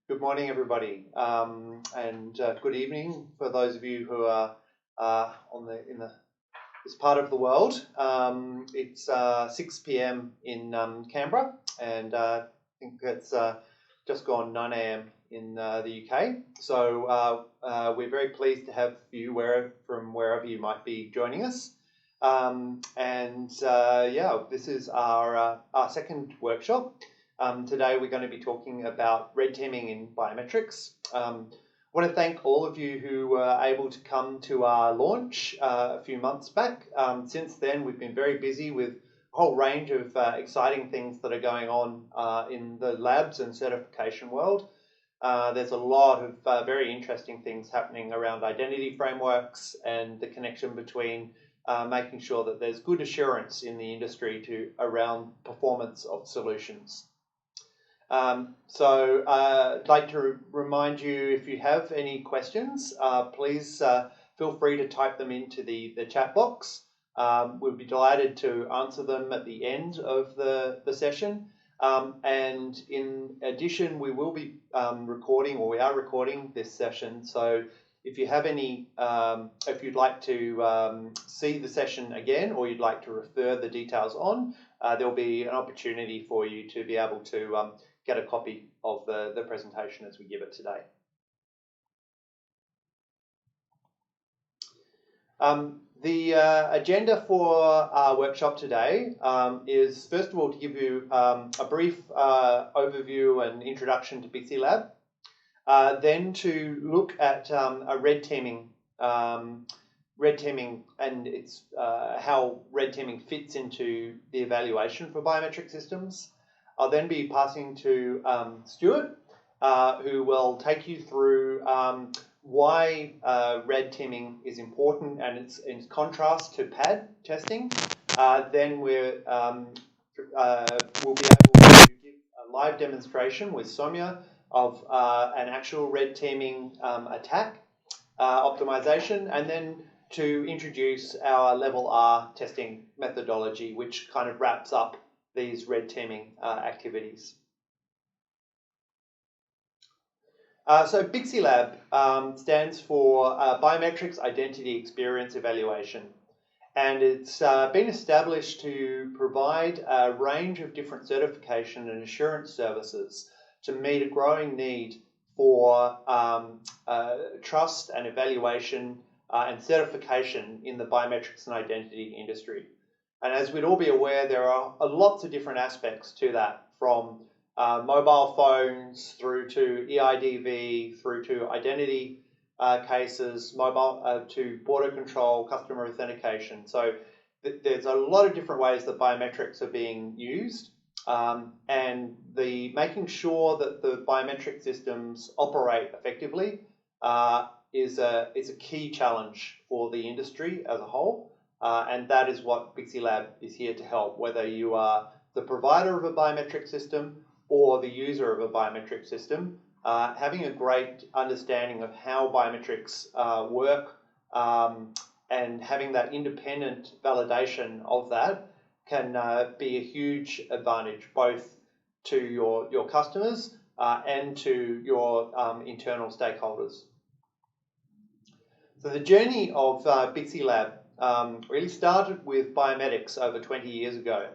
Good morning, everybody, and good evening for those of you who are in this part of the world. It's 6 p.m. in Canberra, and I think it's just gone 9 a.m. in the UK. So we're very pleased to have you from wherever you might be joining us. This is our second workshop. Today we're going to be talking about red teaming in biometrics. I want to thank all of you who were able to come to our launch a few months back. Since then we've been very busy with a whole range of exciting things that are going on in the labs and certification world. There's a lot of very interesting things happening around identity frameworks and the connection between making sure that there's good assurance in the industry around performance of solutions. I'd like to remind you, if you have any questions, please feel free to type them into the chat box. We'll be delighted to answer them at the end of the session. And in addition, we will be we are recording this session. So if you have any, if you'd like to see the session again, or you'd like to refer the details on, there'll be an opportunity for you to be able to get a copy of the presentation as we give it today. The agenda for our workshop today is, first of all, to give you a brief overview and introduction to BixeLab, then to look at a red teaming and its how red teaming fits into the evaluation for biometric systems. I'll then be passing to Stuart, who will take you through why red teaming is important and its contrast to pad testing. Then we'll be able to give a live demonstration with Soumya of an actual red teaming attack optimization, and then to introduce our level R testing methodology, which kind of wraps up these red teaming activities. So BixeLab stands for Biometrics Identity Experience Evaluation, and it's been established to provide a range of different certification and assurance services to meet a growing need for trust and evaluation and certification in the biometrics and identity industry. And as we'd all be aware, there are lots of different aspects to that, from mobile phones through to EIDV, through to identity cases, mobile to border control, customer authentication. So there's a lot of different ways that biometrics are being used, and making sure that the biometric systems operate effectively is a key challenge for the industry as a whole. And that is what BixeLab is here to help, whether you are the provider of a biometric system or the user of a biometric system. Having a great understanding of how biometrics work and having that independent validation of that can be a huge advantage, both to your customers and to your internal stakeholders. So the journey of BixeLab really started with Biometrics over 20 years ago.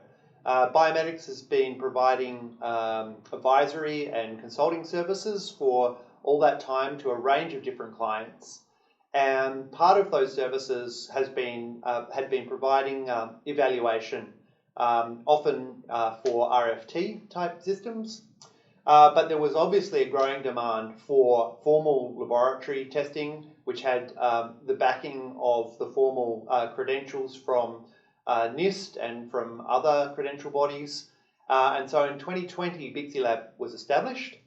Biometrics has been providing advisory and consulting services for all that time to a range of different clients, and part of those services had been providing evaluation, often for RFT type systems. But there was obviously a growing demand for formal laboratory testing, which had the backing of the formal credentials from NIST and from other credential bodies. And so in 2020, BixeLab was established.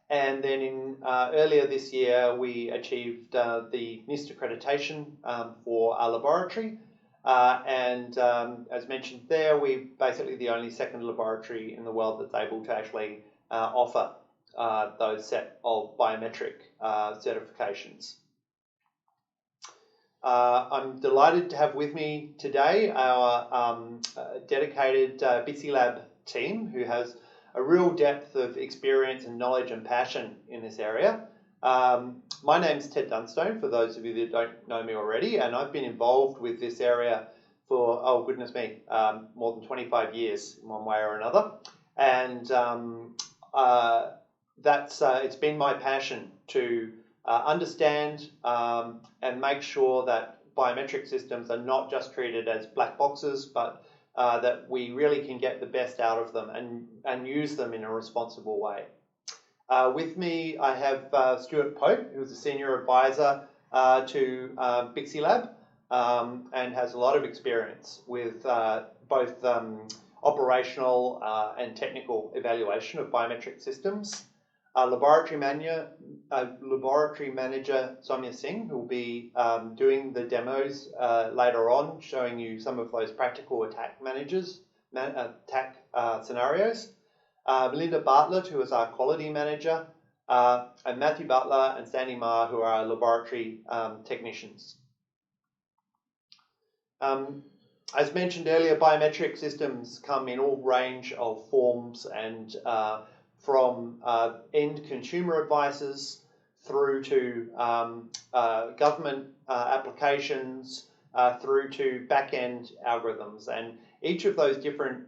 And then earlier this year, we achieved the NIST accreditation for our laboratory. As mentioned there, we're basically the only second laboratory in the world that's able to actually offer those set of biometric certifications. I'm delighted to have with me today our dedicated BixeLab team, who has a real depth of experience and knowledge and passion in this area. My name's Ted Dunstone, for those of you that don't know me already, and I've been involved with this area for, oh goodness me, more than 25 years in one way or another. And it's been my passion to understand and make sure that biometric systems are not just treated as black boxes, but that we really can get the best out of them and use them in a responsible way. With me, I have Stuart Pope, who's a senior advisor to BixeLab and has a lot of experience with both operational and technical evaluation of biometric systems. Laboratory manager Soumya Singh, who will be doing the demos later on, showing you some of those practical attack scenarios. Melinda Bartlett, who is our quality manager, and Matthew Butler and Sandy Ma, who are our laboratory technicians. As mentioned earlier, biometric systems come in all range of forms and from end consumer devices through to government applications, through to back-end algorithms. And each of those different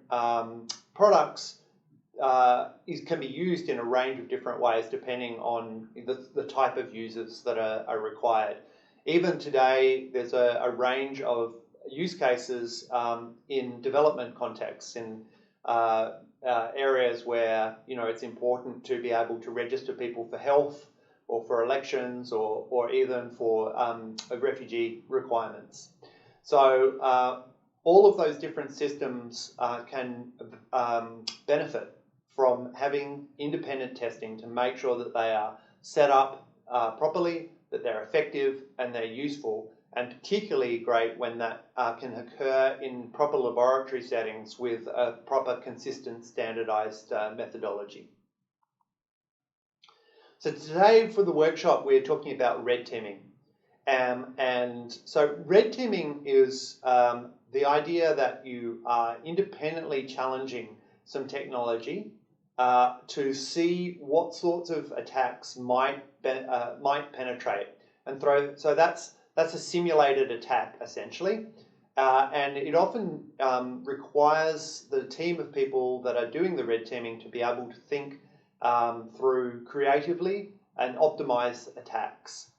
products can be used in a range of different ways depending on the type of users that are required. Even today, there's a range of use cases in development contexts, in areas where it's important to be able to register people for health or for elections or even for refugee requirements. So all of those different systems can benefit from having independent testing to make sure that they are set up properly, that they're effective and they're useful, and particularly great when that can occur in proper laboratory settings with a proper, consistent, standardized methodology. So today for the workshop, we're talking about red teaming. And so red teaming is the idea that you are independently challenging some technology to see what sorts of attacks might penetrate and throw. So that's a simulated attack, essentially, and it often requires the team of people that are doing the red teaming to be able to think through creatively and optimize attacks.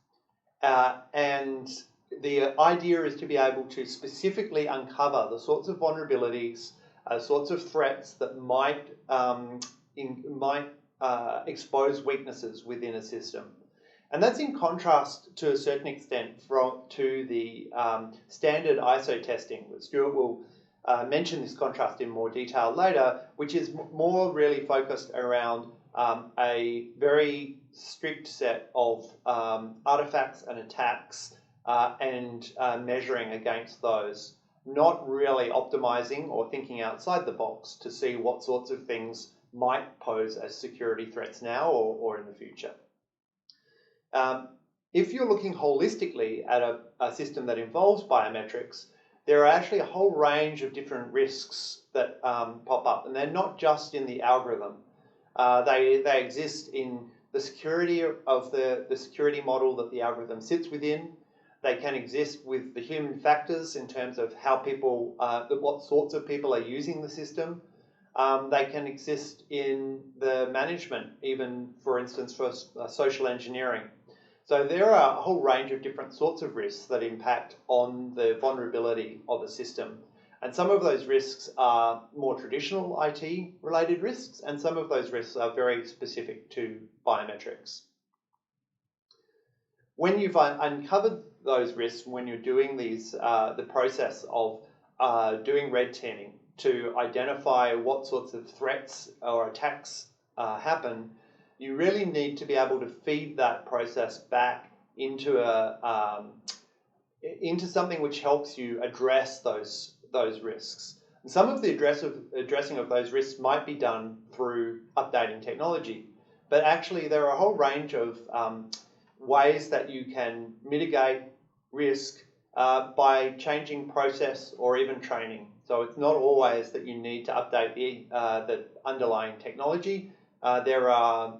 And the idea is to be able to specifically uncover the sorts of vulnerabilities, sorts of threats that might expose weaknesses within a system. And that's in contrast to a certain extent to the standard ISO testing. Stuart will mention this contrast in more detail later, which is more really focused around a very strict set of artifacts and attacks and measuring against those, not really optimizing or thinking outside the box to see what sorts of things might pose as security threats now or in the future. If you're looking holistically at a system that involves biometrics, there are actually a whole range of different risks that pop up, and they're not just in the algorithm. They exist in the security of the security model that the algorithm sits within. They can exist with the human factors in terms of how people, what sorts of people are using the system. They can exist in the management, even for instance for social engineering. So there are a whole range of different sorts of risks that impact on the vulnerability of a system. And some of those risks are more traditional IT related risks, and some of those risks are very specific to biometrics. When you've uncovered those risks, when you're doing these, the process of doing red teaming to identify what sorts of threats or attacks happen, you really need to be able to feed that process back into into something which helps you address those risks. And some of the addressing of those risks might be done through updating technology, but actually there are a whole range of ways that you can mitigate risk by changing process or even training. So it's not always that you need to update the underlying technology. There are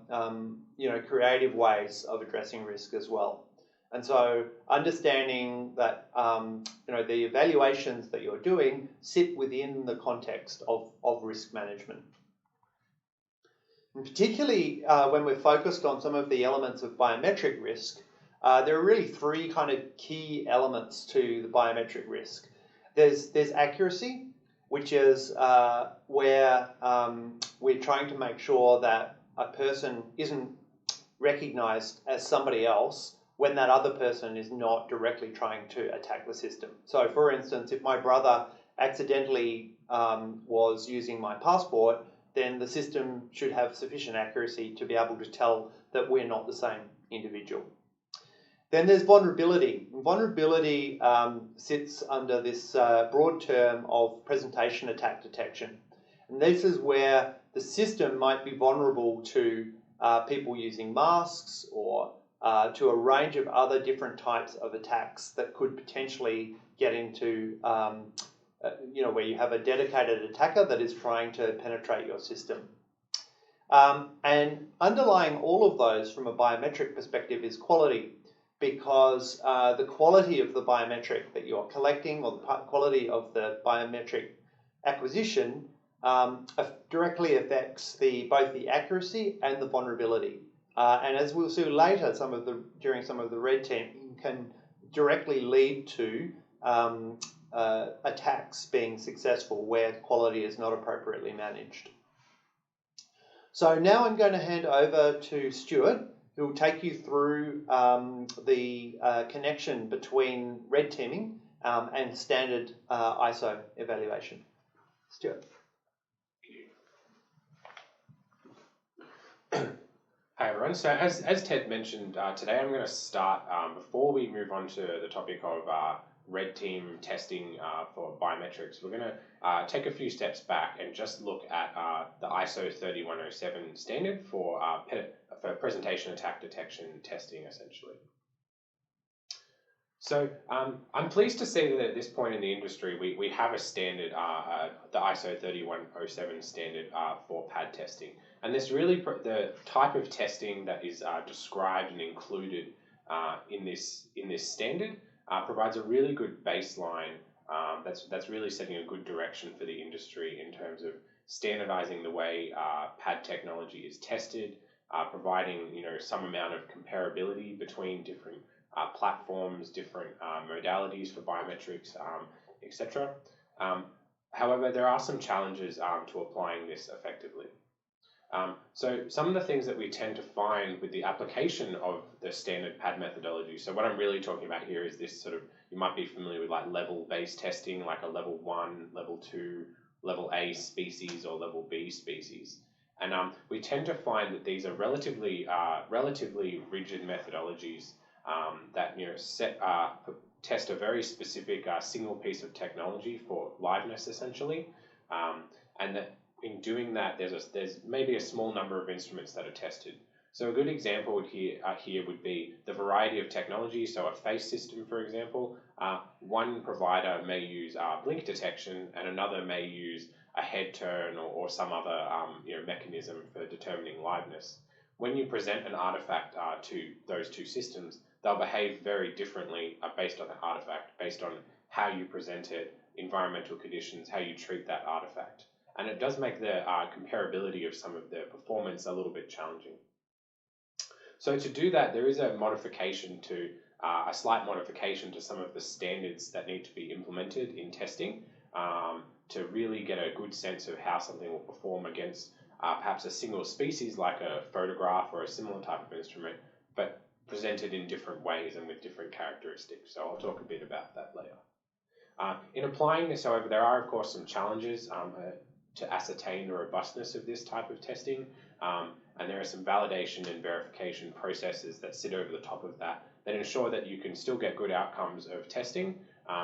creative ways of addressing risk as well. And so understanding that the evaluations that you're doing sit within the context of risk management. And particularly when we're focused on some of the elements of biometric risk, there are really three kind of key elements to the biometric risk. There's accuracy, which is where we're trying to make sure that a person isn't recognized as somebody else when that other person is not directly trying to attack the system. So for instance, if my brother accidentally was using my passport, then the system should have sufficient accuracy to be able to tell that we're not the same individual. Then there's vulnerability. Vulnerability sits under this broad term of presentation attack detection. And this is where the system might be vulnerable to people using masks or to a range of other different types of attacks that could potentially get into, where you have a dedicated attacker that is trying to penetrate your system. And underlying all of those from a biometric perspective is quality, because the quality of the biometric that you're collecting or the quality of the biometric acquisition directly affects both the accuracy and the vulnerability. And as we'll see later, during some of the red teaming can directly lead to attacks being successful where quality is not appropriately managed. So now I'm going to hand over to Stuart, who will take you through the connection between red teaming and standard ISO evaluation. Stuart. Hi everyone. So as Ted mentioned, today I'm going to start, before we move on to the topic of red team testing for biometrics, we're going to take a few steps back and just look at the ISO 30107 standard for presentation attack detection testing, essentially. So I'm pleased to see that at this point in the industry, we have a standard, the ISO 30107 standard for pad testing. And this really, the type of testing that is described and included in this standard provides a really good baseline that's really setting a good direction for the industry in terms of standardizing the way pad technology is tested, providing some amount of comparability between different platforms, different modalities for biometrics, etc. However, there are some challenges to applying this effectively. So some of the things that we tend to find with the application of the standard pad methodology, so what I'm really talking about here is this sort of, you might be familiar with like level-based testing, like a level 1, level 2, level A species or level B species. And we tend to find that these are relatively rigid methodologies that test a very specific single piece of technology for liveness, essentially, and that in doing that, there's maybe a small number of instruments that are tested. So a good example here would be the variety of technology. So a face system, for example, one provider may use blink detection, and another may use a head turn or some other mechanism for determining liveness. When you present an artifact to those two systems, they'll behave very differently based on the artifact, based on how you present it, environmental conditions, how you treat that artifact. And it does make the comparability of some of the performance a little bit challenging. So to do that, there is a modification to, a slight modification to some of the standards that need to be implemented in testing to really get a good sense of how something will perform against perhaps a single species like a photograph or a similar type of instrument, but presented in different ways and with different characteristics. So I'll talk a bit about that later. In applying this, however, there are of course some challenges to ascertain the robustness of this type of testing, and there are some validation and verification processes that sit over the top of that ensure that you can still get good outcomes of testing,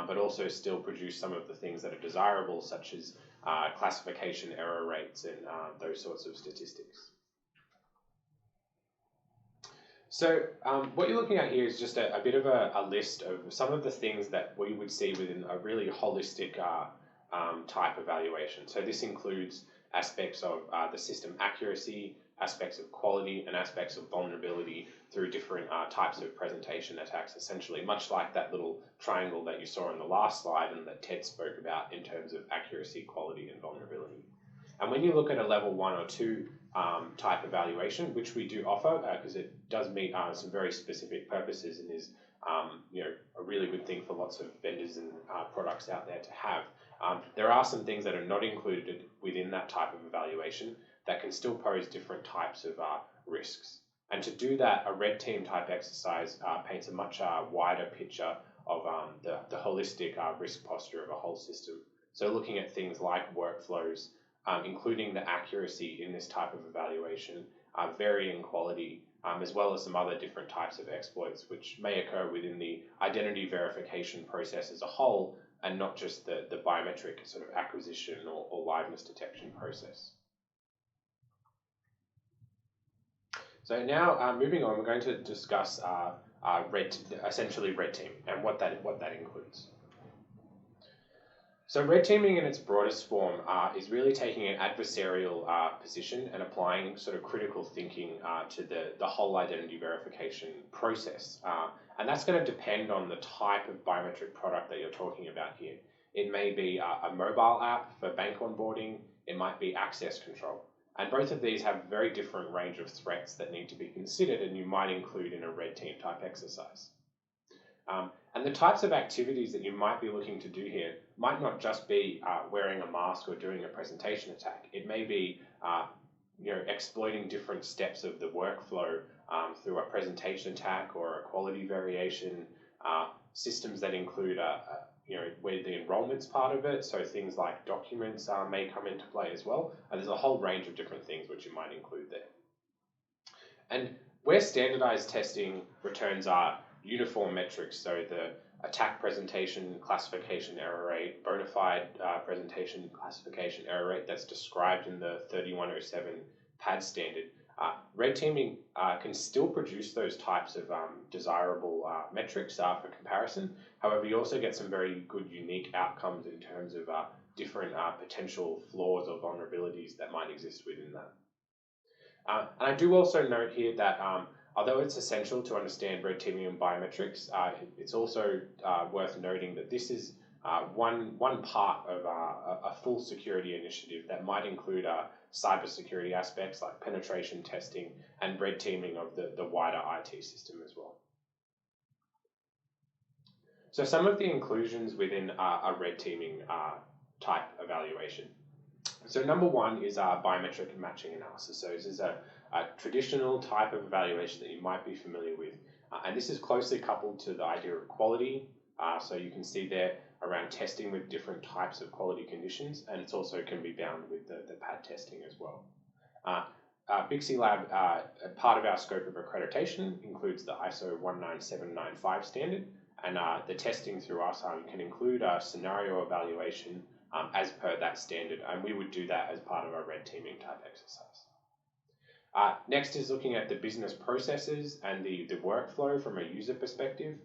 but also still produce some of the things that are desirable, such as classification error rates and those sorts of statistics. So what you're looking at here is just a bit of a list of some of the things that we would see within a really holistic type evaluation. So this includes aspects of the system accuracy, aspects of quality, and aspects of vulnerability through different types of presentation attacks, essentially, much like that little triangle that you saw in the last slide and that Ted spoke about in terms of accuracy, quality, and vulnerability. And when you look at a level 1 or 2 type evaluation, which we do offer because it does meet some very specific purposes and is a really good thing for lots of vendors and products out there to have, there are some things that are not included within that type of evaluation that can still pose different types of risks. And to do that, a red team type exercise paints a much wider picture of the holistic risk posture of a whole system. So looking at things like workflows, including the accuracy in this type of evaluation, varying quality, as well as some other different types of exploits which may occur within the identity verification process as a whole, and not just the biometric sort of acquisition or liveness detection process. So now, moving on, we're going to discuss essentially red teaming and what that includes. So red teaming in its broadest form is really taking an adversarial position and applying sort of critical thinking to the whole identity verification process. And that's going to depend on the type of biometric product that you're talking about here. It may be a mobile app for bank onboarding. It might be access control. And both of these have a very different range of threats that need to be considered and you might include in a red team type exercise. And the types of activities that you might be looking to do here might not just be wearing a mask or doing a presentation attack. It may be exploiting different steps of the workflow through a presentation attack or a quality variation, systems that include where the enrollment's part of it, so things like documents may come into play as well. And there's a whole range of different things which you might include there. And where standardized testing returns are uniform metrics, so the attack presentation classification error rate, bona fide presentation classification error rate that's described in the 3107 PAD standard, red teaming can still produce those types of desirable metrics for comparison. However, you also get some very good unique outcomes in terms of different potential flaws or vulnerabilities that might exist within that. And I do also note here that although it's essential to understand red teaming and biometrics, it's also worth noting that this is one part of a full security initiative that might include cybersecurity aspects like penetration testing and red teaming of the wider IT system as well. So some of the inclusions within a red teaming type evaluation. So number one is biometric matching analysis. So this is a traditional type of evaluation that you might be familiar with. And this is closely coupled to the idea of quality. So you can see there around testing with different types of quality conditions, and it's also can be bound with the PAD testing as well. BixeLab, part of our scope of accreditation includes the ISO 19795 standard, and the testing through us can include a scenario evaluation as per that standard, and we would do that as part of our red teaming type exercise. Next is looking at the business processes and the workflow from a user perspective.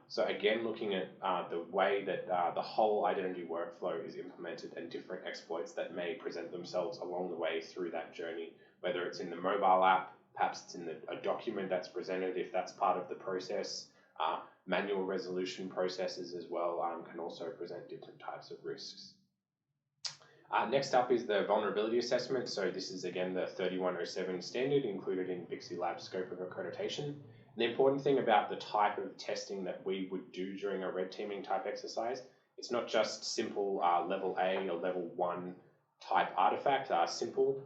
So again, looking at the way that the whole identity workflow is implemented and different exploits that may present themselves along the way through that journey, whether it's in the mobile app, perhaps it's in a document that's presented if that's part of the process. Manual resolution processes as well can also present different types of risks. Next up is the vulnerability assessment. So this is again the 3107 standard included in BixeLab's scope of accreditation. The important thing about the type of testing that we would do during a red teaming type exercise, it's not just simple level A or level 1 type artifact, simple,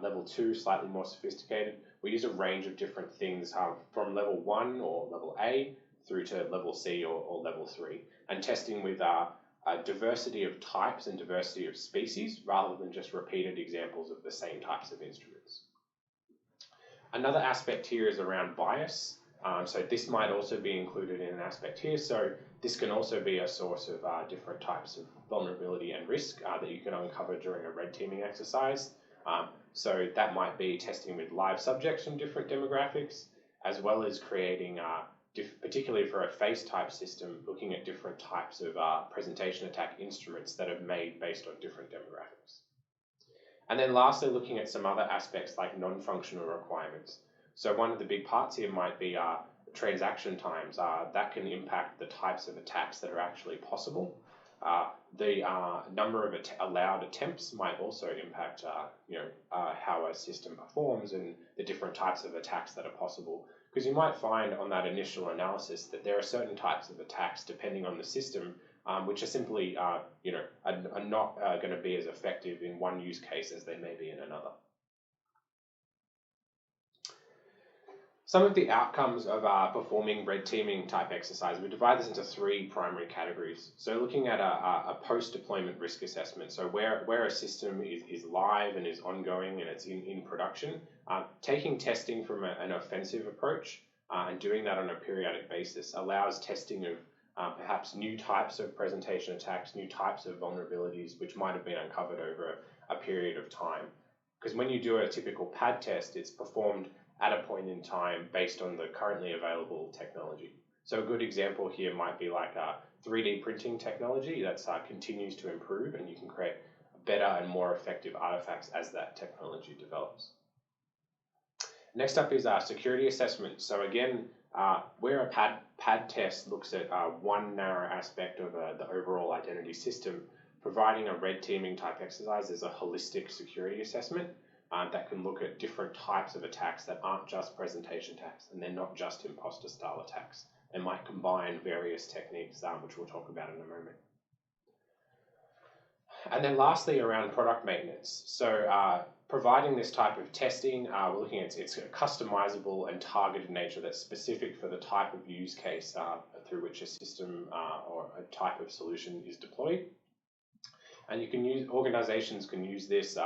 level 2 slightly more sophisticated. We use a range of different things from level 1 or level A through to level C or level 3, and testing with a diversity of types and diversity of species rather than just repeated examples of the same types of instruments. Another aspect here is around bias. So this might also be included in an aspect here. So this can also be a source of different types of vulnerability and risk that you can uncover during a red teaming exercise. So that might be testing with live subjects from different demographics, as well as creating particularly for a face type system, looking at different types of presentation attack instruments that are made based on different demographics. And then lastly, looking at some other aspects like non-functional requirements. So one of the big parts here might be transaction times. That can impact the types of attacks that are actually possible. The number of allowed attempts might also impact how a system performs and the different types of attacks that are possible. Because you might find on that initial analysis that there are certain types of attacks, depending on the system, which are simply are not going to be as effective in one use case as they may be in another. Some of the outcomes of performing red teaming type exercise, we divide this into three primary categories. So looking at a post-deployment risk assessment, so where a system is live and is ongoing and it's in production, taking testing from an offensive approach and doing that on a periodic basis allows testing of perhaps new types of presentation attacks, new types of vulnerabilities which might have been uncovered over a period of time. Because when you do a typical pad test, it's performed at a point in time based on the currently available technology. So a good example here might be like 3D printing technology that continues to improve, and you can create better and more effective artifacts as that technology develops. Next up is security assessment. So again, where a pad test looks at one narrow aspect of the overall identity system, providing a red teaming type exercise is a holistic security assessment that can look at different types of attacks that aren't just presentation attacks, and they're not just imposter style attacks. They might combine various techniques, which we'll talk about in a moment. And then lastly, around product maintenance. So providing this type of testing, we're looking at its customizable and targeted nature that's specific for the type of use case through which a system or a type of solution is deployed. And organizations can use this.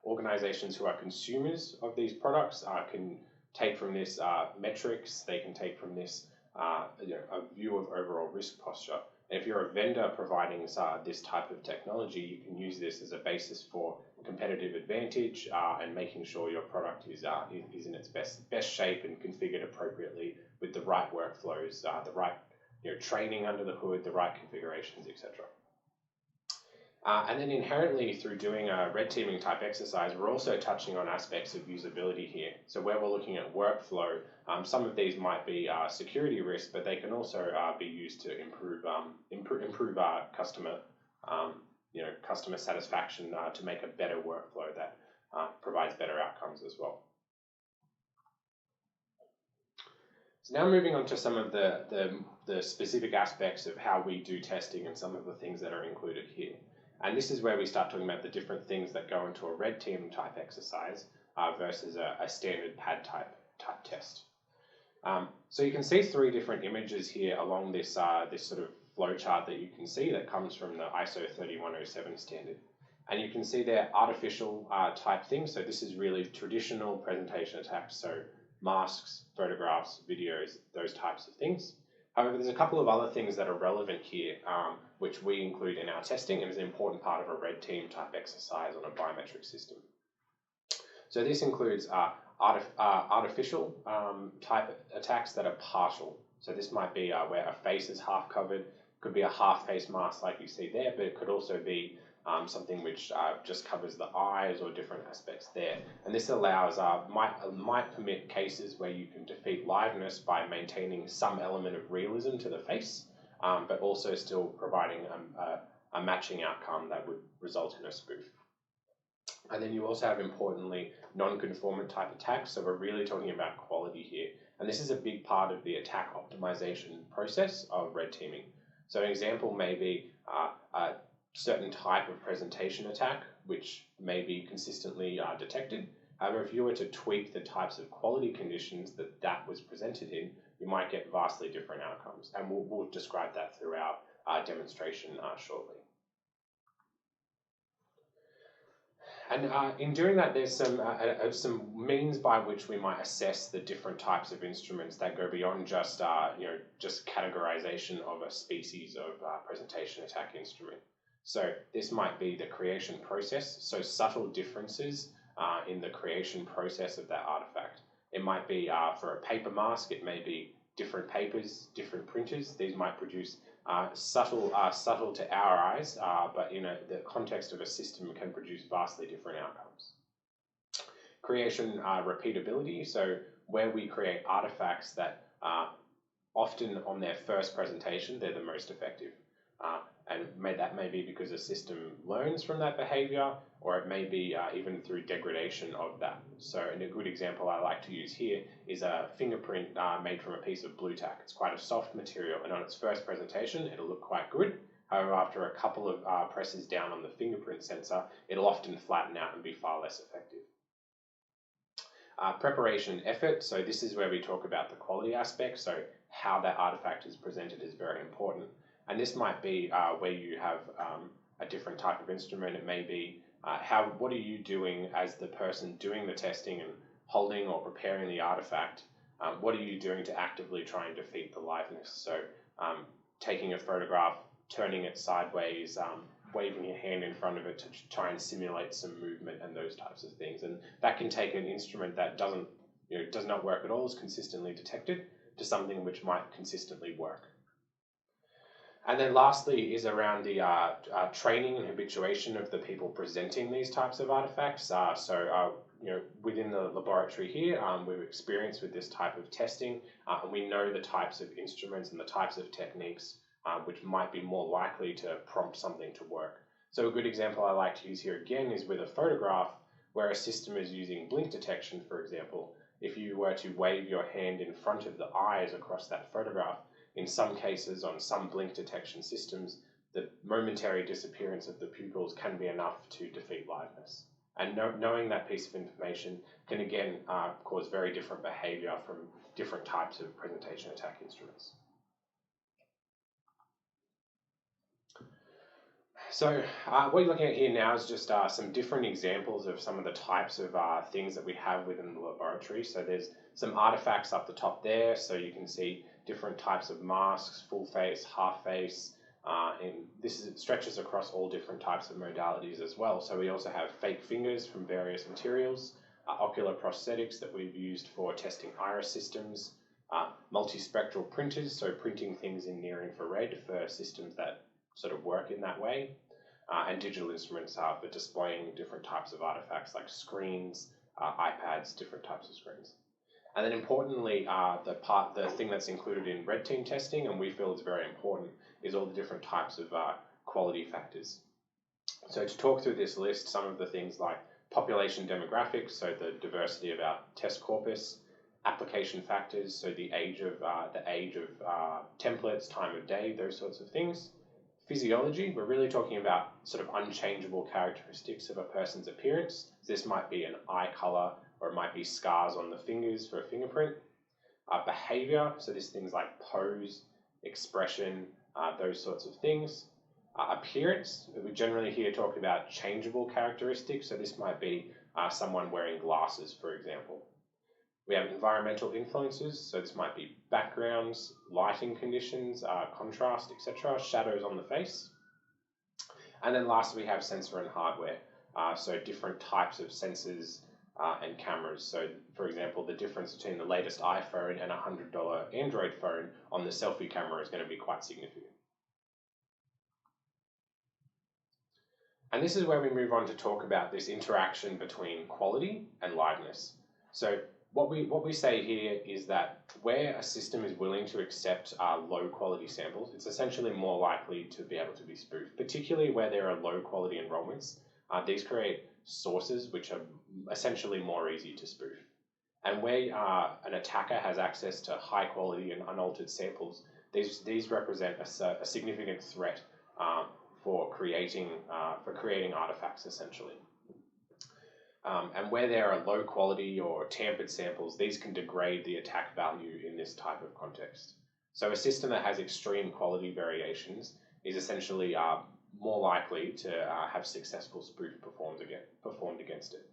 Organizations who are consumers of these products can take from this metrics. They can take from this a view of overall risk posture. And if you're a vendor providing this type of technology, you can use this as a basis for competitive advantage and making sure your product is in its best shape and configured appropriately with the right workflows, the right training under the hood, the right configurations, etc. And then inherently through doing a red teaming type exercise, we're also touching on aspects of usability here. So where we're looking at workflow, some of these might be security risks, but they can also be used to improve customer customer satisfaction to make a better workflow that provides better outcomes as well. So now moving on to some of the specific aspects of how we do testing and some of the things that are included here. And this is where we start talking about the different things that go into a red teaming type exercise versus a standard pad type test. So you can see three different images here along this this sort of flow chart that you can see that comes from the ISO 3107 standard. And you can see they're artificial type things. So this is really traditional presentation attacks. So masks, photographs, videos, those types of things. However, there's a couple of other things that are relevant here, which we include in our testing and is an important part of a red team type exercise on a biometric system. So this includes artificial type attacks that are partial. So this might be where a face is half covered, could be a half face mask like you see there, but it could also be something which just covers the eyes or different aspects there. And this allows, might permit cases where you can defeat liveness by maintaining some element of realism to the face, but also still providing a matching outcome that would result in a spoof. And then you also have, importantly, non-conformant type attacks. So we're really talking about quality here. And this is a big part of the attack optimization process of red teaming. So an example may be a certain type of presentation attack, which may be consistently detected. However, if you were to tweak the types of quality conditions that was presented in, you might get vastly different outcomes. And we'll describe that throughout our demonstration shortly. And in doing that, there's some means by which we might assess the different types of instruments that go beyond just just categorization of a species of presentation attack instrument. So this might be the creation process, so subtle differences in the creation process of that artifact. It might be for a paper mask, it may be different papers, different printers. These might produce subtle to our eyes, but in the context of a system can produce vastly different outcomes. Creation repeatability, so where we create artifacts that often on their first presentation, they're the most effective. And that may be because a system learns from that behavior, or it may be even through degradation of that. So a good example I like to use here is a fingerprint made from a piece of blue tack. It's quite a soft material, and on its first presentation, it'll look quite good. However, after a couple of presses down on the fingerprint sensor, it'll often flatten out and be far less effective. Preparation effort, so this is where we talk about the quality aspect, so how that artifact is presented is very important. And this might be where you have a different type of instrument. It may be what are you doing as the person doing the testing and holding or preparing the artifact? What are you doing to actively try and defeat the liveness? So taking a photograph, turning it sideways, waving your hand in front of it to try and simulate some movement and those types of things. And that can take an instrument that does not work at all, is consistently detected, to something which might consistently work. And then lastly is around the training and habituation of the people presenting these types of artifacts. Within the laboratory here, we've experienced with this type of testing, and we know the types of instruments and the types of techniques which might be more likely to prompt something to work. So a good example I like to use here again is with a photograph where a system is using blink detection, for example. If you were to wave your hand in front of the eyes across that photograph, in some cases on some blink detection systems, the momentary disappearance of the pupils can be enough to defeat liveness. And knowing that piece of information can again cause very different behavior from different types of presentation attack instruments. So what you're looking at here now is just some different examples of some of the types of things that we have within the laboratory. So there's some artifacts up the top there, so you can see different types of masks, full face, half face, and stretches across all different types of modalities as well. So we also have fake fingers from various materials, ocular prosthetics that we've used for testing iris systems, multispectral printers, so printing things in near infrared for systems that sort of work in that way, and digital instruments for displaying different types of artifacts like screens, iPads, different types of screens. And then importantly, the thing that's included in red team testing, and we feel is very important, is all the different types of quality factors. So to talk through this list, some of the things like population demographics, so the diversity of our test corpus, application factors, so the age of templates, time of day, those sorts of things. Physiology, we're really talking about sort of unchangeable characteristics of a person's appearance. This might be an eye color, or it might be scars on the fingers for a fingerprint. Behavior, so there's things like pose, expression, those sorts of things. Appearance, we generally here talk about changeable characteristics, so this might be someone wearing glasses, for example. We have environmental influences, so this might be backgrounds, lighting conditions, contrast, etc., shadows on the face. And then lastly, we have sensor and hardware, so different types of sensors and cameras. So, for example, the difference between the latest iPhone and a $100 Android phone on the selfie camera is going to be quite significant. And this is where we move on to talk about this interaction between quality and liveness. So what we say here is that where a system is willing to accept low quality samples, it's essentially more likely to be able to be spoofed, particularly where there are low quality enrollments. These create sources which are essentially more easy to spoof. And where an attacker has access to high quality and unaltered samples, these represent a significant threat for creating artifacts essentially. And where there are low quality or tampered samples, these can degrade the attack value in this type of context. So a system that has extreme quality variations is essentially more likely to have successful spoof performed against it.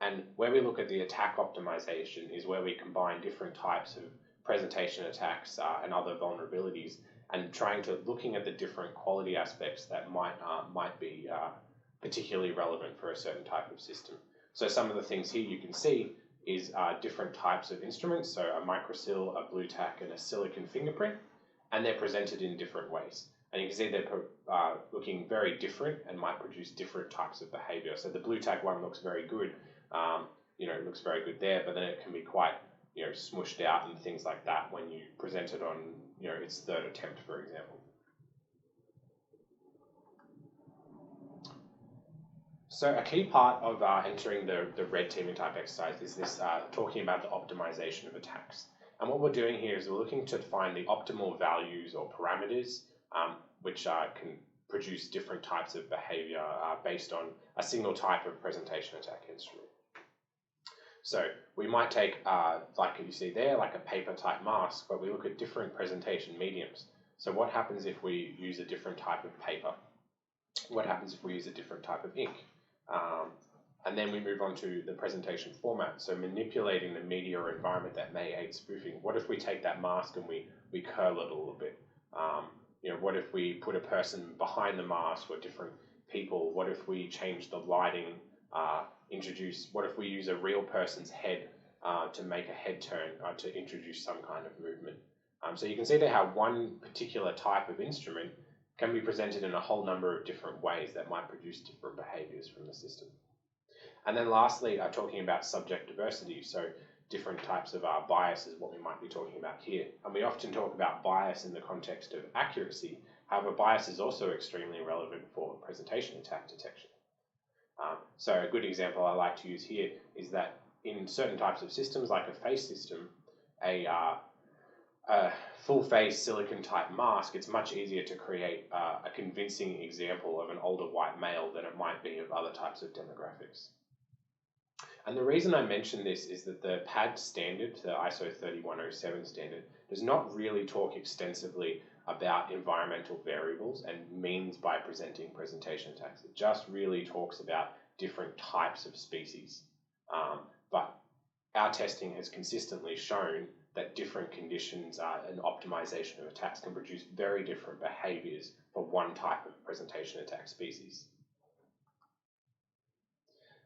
And where we look at the attack optimization is where we combine different types of presentation attacks and other vulnerabilities, and looking at the different quality aspects that might be particularly relevant for a certain type of system. So some of the things here you can see is different types of instruments, so a microsil, a blue tack, and a silicon fingerprint, and they're presented in different ways. And you can see they're looking very different and might produce different types of behavior. So the blue tack one looks very good, it looks very good there, but then it can be quite, smushed out and things like that when you present it on, its third attempt, for example. So a key part of entering the red teaming type exercise is this talking about the optimization of attacks. And what we're doing here is we're looking to find the optimal values or parameters which can produce different types of behavior based on a single type of presentation attack instrument. So we might take, like you see there, like a paper type mask, but we look at different presentation mediums. So what happens if we use a different type of paper? What happens if we use a different type of ink? And then we move on to the presentation format. So manipulating the media or environment that may aid spoofing. What if we take that mask and we curl it a little bit? What if we put a person behind the mask or different people? What if we change the lighting? What if we use a real person's head to make a head turn to introduce some kind of movement? So you can see there how one particular type of instrument can be presented in a whole number of different ways that might produce different behaviors from the system. And then lastly, talking about subject diversity, so different types of bias is what we might be talking about here. And we often talk about bias in the context of accuracy. However, bias is also extremely relevant for presentation attack detection. So a good example I like to use here is that in certain types of systems, like a face system, a full face silicon type mask, it's much easier to create a convincing example of an older white male than it might be of other types of demographics. And the reason I mention this is that the PAD standard, the ISO 3107 standard, does not really talk extensively about environmental variables and means by presenting presentation attacks. It just really talks about different types of species. But our testing has consistently shown that different conditions and optimization of attacks can produce very different behaviors for one type of presentation attack species.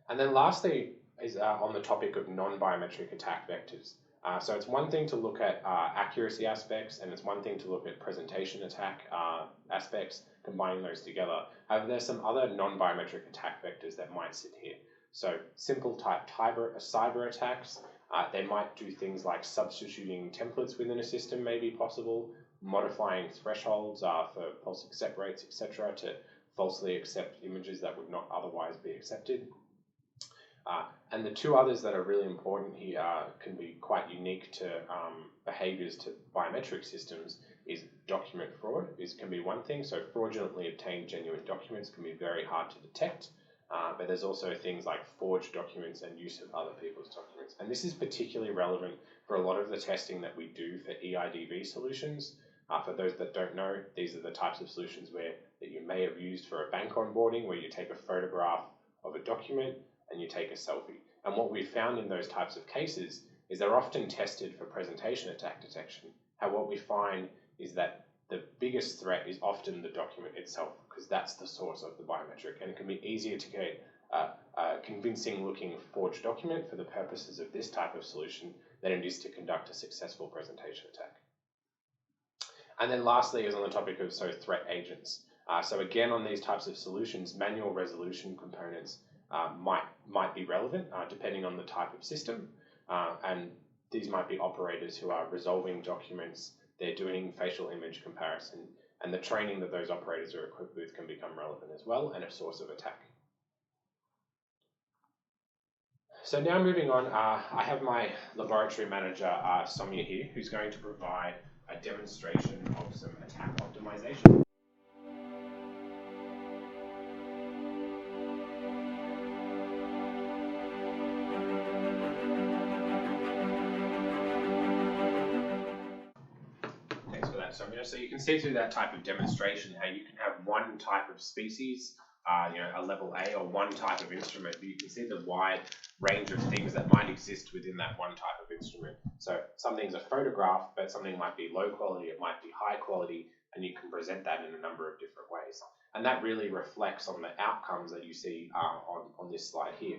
And then lastly is on the topic of non-biometric attack vectors. So it's one thing to look at accuracy aspects, and it's one thing to look at presentation attack aspects, combining those together. However, there's some other non-biometric attack vectors that might sit here. So simple type cyber attacks, they might do things like substituting templates within a system may be possible, modifying thresholds for false accept rates, etc., to falsely accept images that would not otherwise be accepted. And the two others that are really important here can be quite unique to behaviors to biometric systems is document fraud can be one thing. So fraudulently obtained genuine documents can be very hard to detect. But there's also things like forged documents and use of other people's documents. And this is particularly relevant for a lot of the testing that we do for EIDV solutions. For those that don't know, these are the types of solutions that you may have used for a bank onboarding, where you take a photograph of a document and you take a selfie. And what we found in those types of cases is they're often tested for presentation attack detection. How what we find is that the biggest threat is often the document itself, because that's the source of the biometric, and it can be easier to get a convincing looking forged document for the purposes of this type of solution than it is to conduct a successful presentation attack. And then lastly is on the topic of threat agents. So again, on these types of solutions, manual resolution components might be relevant depending on the type of system, and these might be operators who are resolving documents, they're doing facial image comparison, and the training that those operators are equipped with can become relevant as well and a source of attack. So now moving on, I have my laboratory manager, Soumya here, who's going to provide a demonstration of some attack optimization. So you can see through that type of demonstration how you can have one type of species, a level A, or one type of instrument, but you can see the wide range of things that might exist within that one type of instrument. So something's a photograph, but something might be low quality, it might be high quality, and you can present that in a number of different ways. And that really reflects on the outcomes that you see on this slide here.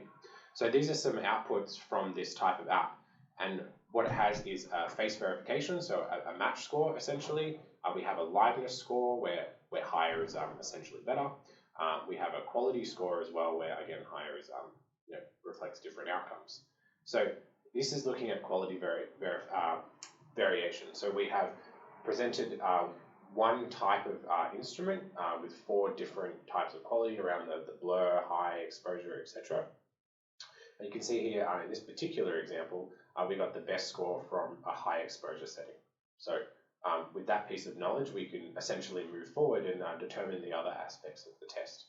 So these are some outputs from this type of app, and what it has is a face verification, so a match score essentially. We have a liveness score where higher is essentially better. We have a quality score as well, where again higher is reflects different outcomes. So this is looking at quality variation. So we have presented one type of instrument with 4 different types of quality around the blur, high, exposure, etc. And you can see here in this particular example, we got the best score from a high exposure setting. So with that piece of knowledge, we can essentially move forward and determine the other aspects of the test.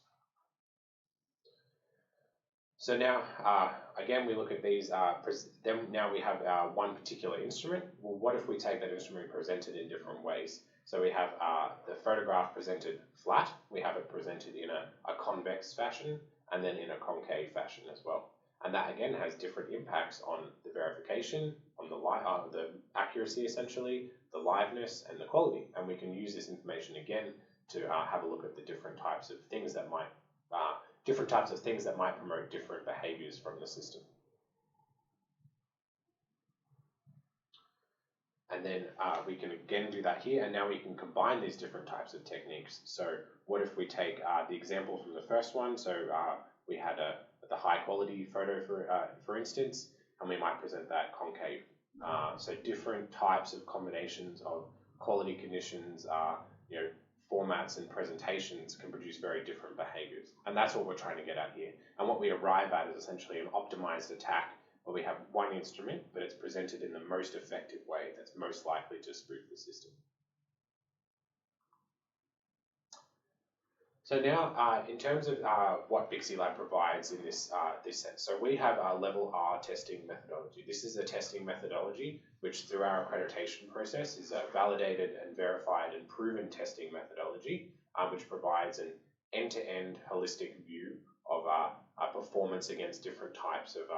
So now, again, we look at these, then now we have one particular instrument. Well, what if we take that instrument and present it in different ways? So we have the photograph presented flat, we have it presented in a convex fashion, and then in a concave fashion as well. And that again has different impacts on the verification, on the accuracy essentially, the liveness, and the quality. And we can use this information again to have a look at the different types of things that might promote different behaviors from the system. And then we can again do that here, and now we can combine these different types of techniques. So what if we take the example from the first one? So we had the high quality photo for instance, and we might present that concave. So different types of combinations of quality conditions, formats and presentations can produce very different behaviors. And that's what we're trying to get at here. And what we arrive at is essentially an optimized attack where we have one instrument, but it's presented in the most effective way that's most likely to spoof the system. So now, in terms of what BixeLab provides in this sense, so we have our level R testing methodology. This is a testing methodology which, through our accreditation process, is a validated and verified and proven testing methodology, which provides an end-to-end holistic view of performance against different types of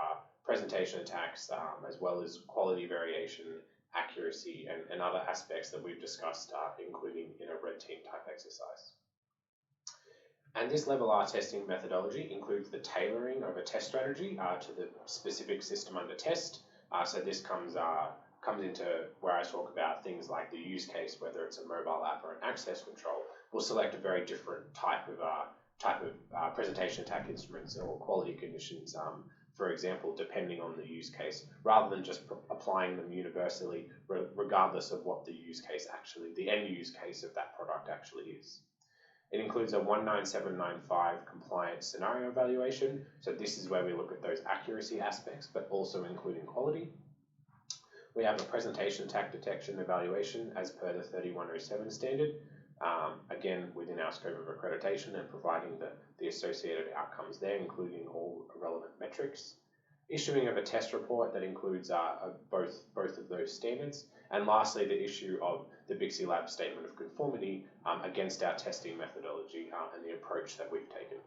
presentation attacks, as well as quality variation, accuracy, and other aspects that we've discussed, including in a red team type exercise. And this level R testing methodology includes the tailoring of a test strategy to the specific system under test. So this comes into where I talk about things like the use case, whether it's a mobile app or an access control. We'll select a very different type of presentation attack instruments or quality conditions, for example, depending on the use case, rather than just applying them universally, regardless of what the end use case of that product actually is. It includes a 19795 compliance scenario evaluation. So this is where we look at those accuracy aspects, but also including quality. We have a presentation attack detection evaluation as per the 3107 standard, again, within our scope of accreditation and providing the associated outcomes there, including all relevant metrics. Issuing of a test report that includes both of those standards. And lastly, the issue of the BixeLab statement of conformity against our testing methodology and the approach that we've taken.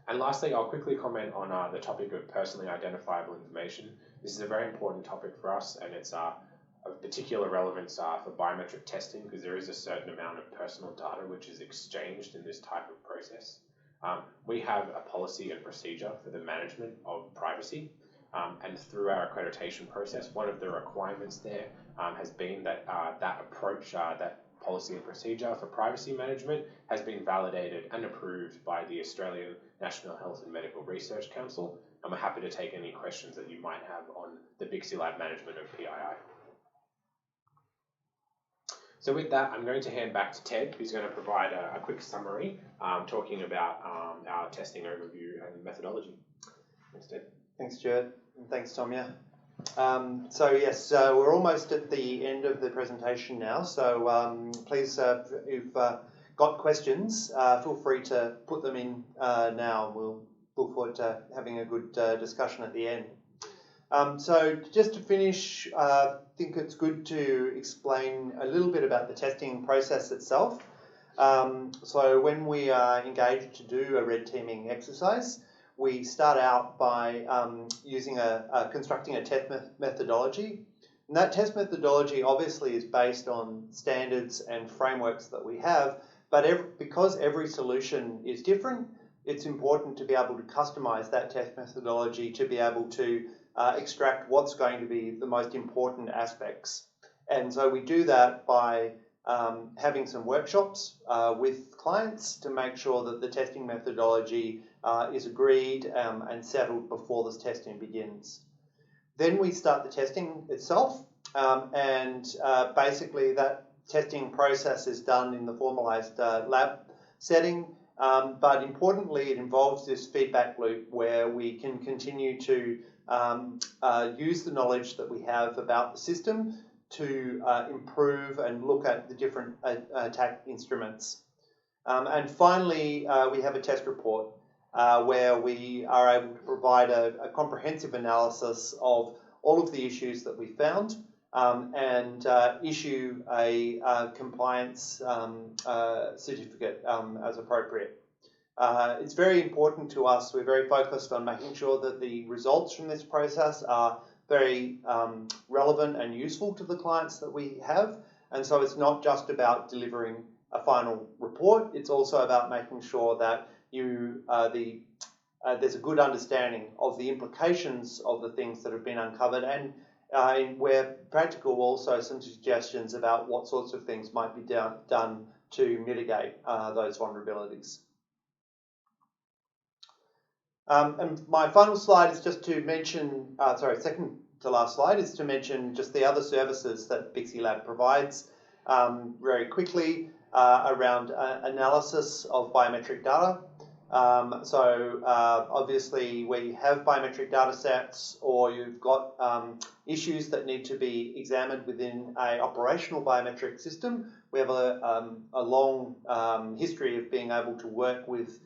And lastly, I'll quickly comment on the topic of personally identifiable information. This is a very important topic for us, and it's of particular relevance for biometric testing, because there is a certain amount of personal data which is exchanged in this type of process. We have a policy and procedure for the management of privacy, and through our accreditation process, one of the requirements there has been that that approach, that policy and procedure for privacy management has been validated and approved by the Australian National Health and Medical Research Council, and we're happy to take any questions that you might have on the BixeLab management of PII. So with that, I'm going to hand back to Ted, who's going to provide a quick summary talking about our testing overview and methodology. Thanks, Ted. Thanks, Stuart, and thanks, Tomia. So yes, we're almost at the end of the presentation now, so please, if you've got questions, feel free to put them in now, and we'll look forward to having a good discussion at the end. So just to finish, I think it's good to explain a little bit about the testing process itself. So when we are engaged to do a red teaming exercise, we start out by constructing a test methodology. And that test methodology obviously is based on standards and frameworks that we have, but because every solution is different, it's important to be able to customize that test methodology to be able to extract what's going to be the most important aspects. And so we do that by having some workshops with clients to make sure that the testing methodology is agreed and settled before this testing begins. Then we start the testing itself, and basically that testing process is done in the formalized lab setting, but importantly it involves this feedback loop where we can continue to use the knowledge that we have about the system to improve and look at the different attack instruments. And finally, we have a test report where we are able to provide a comprehensive analysis of all of the issues that we found and issue a compliance certificate as appropriate. It's very important to us. We're very focused on making sure that the results from this process are very relevant and useful to the clients that we have. And so it's not just about delivering a final report, it's also about making sure that there's a good understanding of the implications of the things that have been uncovered, and where practical, also some suggestions about what sorts of things might be done to mitigate those vulnerabilities. And my final slide is just to mention, second to last slide is to mention just the other services that BixeLab provides very quickly around analysis of biometric data. Obviously where you have biometric data sets or you've got issues that need to be examined within an operational biometric system, we have a long history of being able to work with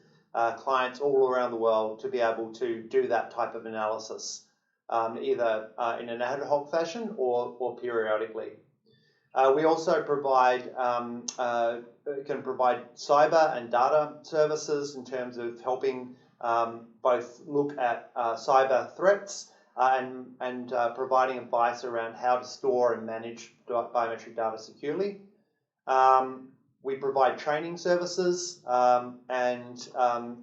clients all around the world to be able to do that type of analysis, either in an ad hoc fashion or periodically. We also provide can provide cyber and data services in terms of helping both look at cyber threats and providing advice around how to store and manage biometric data securely. We provide training services, and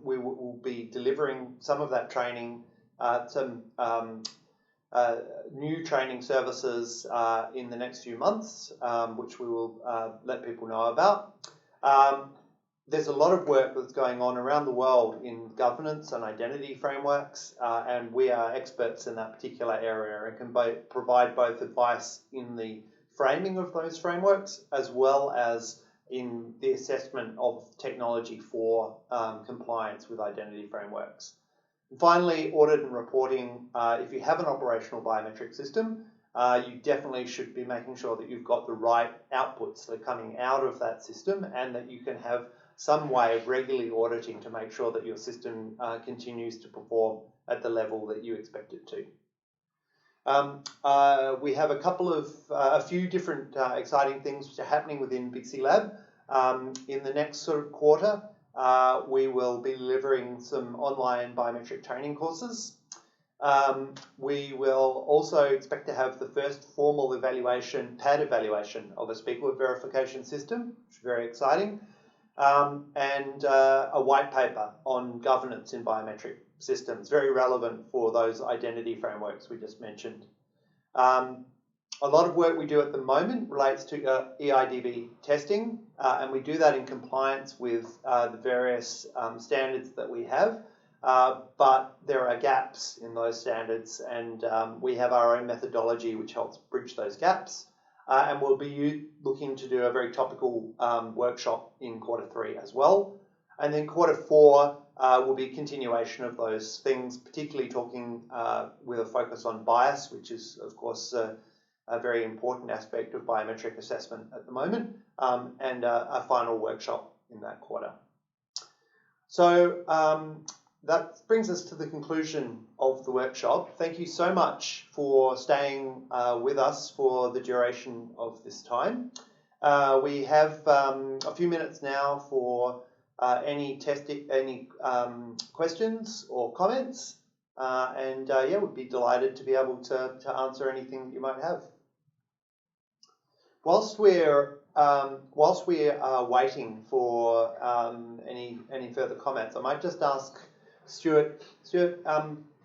we will be delivering some of that training, some new training services in the next few months, which we will let people know about. There's a lot of work that's going on around the world in governance and identity frameworks, and we are experts in that particular area and can provide both advice in the framing of those frameworks as well as in the assessment of technology for compliance with identity frameworks. And finally, audit and reporting. If you have an operational biometric system, you definitely should be making sure that you've got the right outputs that are coming out of that system and that you can have some way of regularly auditing to make sure that your system continues to perform at the level that you expect it to. We have a few different exciting things which are happening within BixeLab. In the next sort of quarter, we will be delivering some online biometric training courses. We will also expect to have the first formal evaluation, pad evaluation of a speaker verification system, which is very exciting, and a white paper on governance in biometric systems, very relevant for those identity frameworks we just mentioned. A lot of work we do at the moment relates to EIDB testing, and we do that in compliance with the various standards that we have, but there are gaps in those standards, and we have our own methodology which helps bridge those gaps, and we'll be looking to do a very topical workshop in Q3 as well. And then Q4 will be a continuation of those things, particularly talking with a focus on bias, which is of course a very important aspect of biometric assessment at the moment, and a final workshop in that quarter. So that brings us to the conclusion of the workshop. Thank you so much for staying with us for the duration of this time. We have a few minutes now for any questions or comments, and we'd be delighted to be able to answer anything that you might have. Whilst we're whilst we are waiting for any further comments, I might just ask Stuart. Stuart,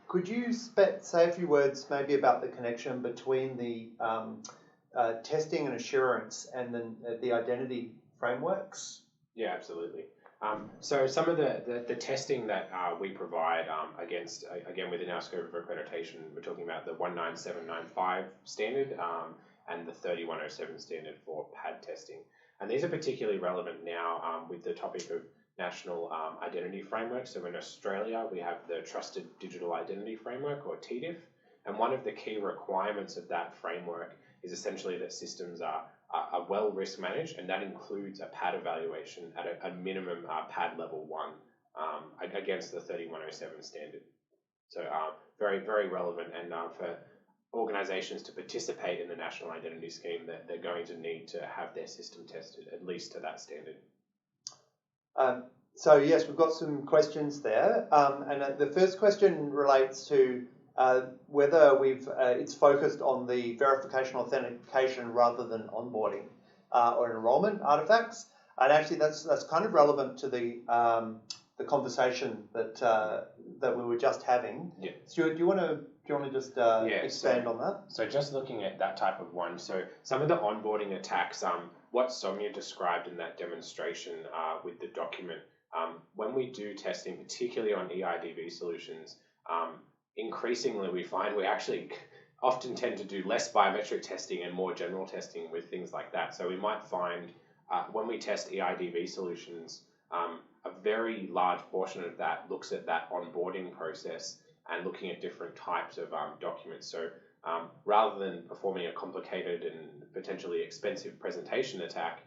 could you say a few words maybe about the connection between the testing and assurance and then the identity frameworks? Yeah, absolutely. So some of the testing that we provide against, again, within our scope of accreditation, we're talking about the 19795 standard and the 3107 standard for PAD testing. And these are particularly relevant now with the topic of national identity framework. So in Australia, we have the Trusted Digital Identity Framework, or TDIF, and one of the key requirements of that framework is essentially that systems are well risk managed, and that includes a PAD evaluation at a minimum PAD level 1 against the 3107 standard. So very, very relevant, and for organisations to participate in the national identity scheme, they're going to need to have their system tested at least to that standard. So yes, we've got some questions there, and the first question relates to whether it's focused on the verification authentication rather than onboarding or enrollment artifacts, and actually that's kind of relevant to the conversation that we were just having. Yeah. Stuart, do you want to just expand on that? So just looking at that type of one, so some of the onboarding attacks, what Sonia described in that demonstration with the document, when we do testing, particularly on eIDV solutions, increasingly we find we actually often tend to do less biometric testing and more general testing with things like that. So we might find when we test eIDV solutions, a very large portion of that looks at that onboarding process and looking at different types of documents. So rather than performing a complicated and potentially expensive presentation attack,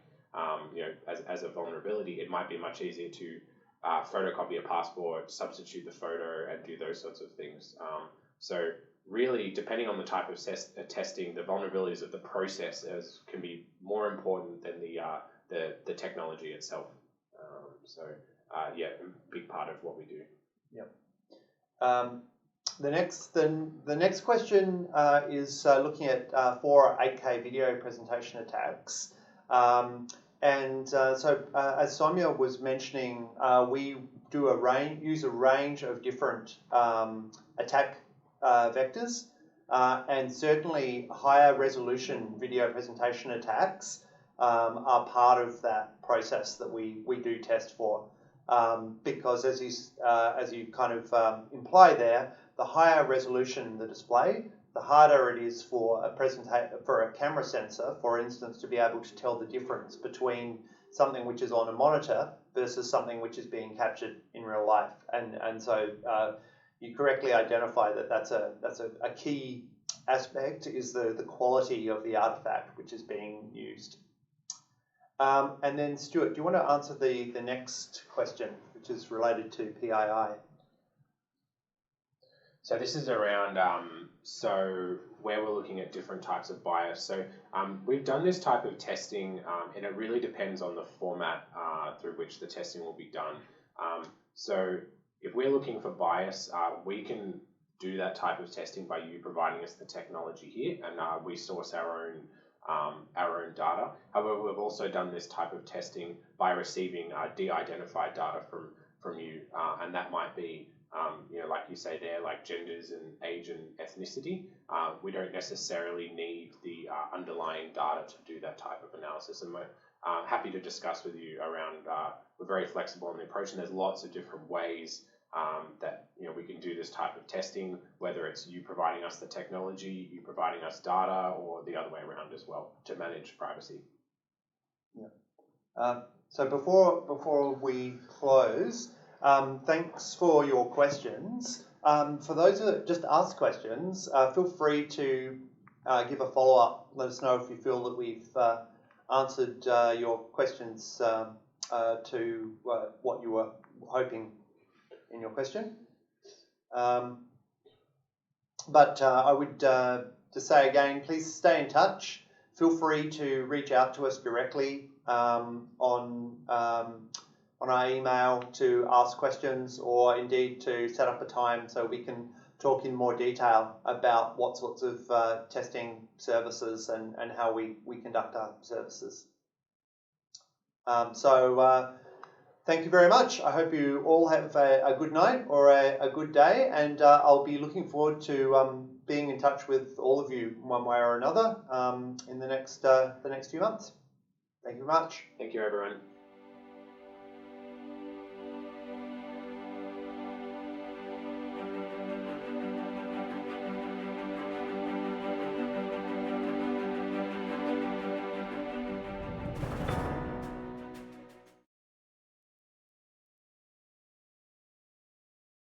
as a vulnerability, it might be much easier to photocopy a passport, substitute the photo, and do those sorts of things. So really, depending on the type of testing, the vulnerabilities of the process can be more important than the technology itself. A big part of what we do. Yep. The next question is looking at 4 or 8K video presentation attacks. As Sonia was mentioning, we use a range of different attack vectors, and certainly higher resolution video presentation attacks are part of that process that we do test for. Because as you kind of imply there, the higher resolution the display, the harder it is for a camera sensor, for instance, to be able to tell the difference between something which is on a monitor versus something which is being captured in real life. And so you correctly identify that's a key aspect, is the quality of the artifact which is being used. And then Stuart, do you want to answer the next question, which is related to PII? So this is around where we're looking at different types of bias. So we've done this type of testing, and it really depends on the format through which the testing will be done. So if we're looking for bias, we can do that type of testing by you providing us the technology here, and we source our own data. However, we've also done this type of testing by receiving de-identified data from you, and that might be like you say there, like genders and age and ethnicity. We don't necessarily need the underlying data to do that type of analysis, and we're happy to discuss with you around. We're very flexible in the approach, and there's lots of different ways that we can do this type of testing, whether it's you providing us the technology, you providing us data, or the other way around as well to manage privacy. Yeah. So before we close, thanks for your questions. For those that just asked questions, feel free to give a follow-up. Let us know if you feel that we've answered your questions to what you were hoping in your question. But I would just say again, please stay in touch. Feel free to reach out to us directly on our email to ask questions, or indeed to set up a time so we can talk in more detail about what sorts of testing services and how we conduct our services. Thank you very much. I hope you all have a good night or a good day, and I'll be looking forward to being in touch with all of you one way or another in the next few months. Thank you very much. Thank you, everyone.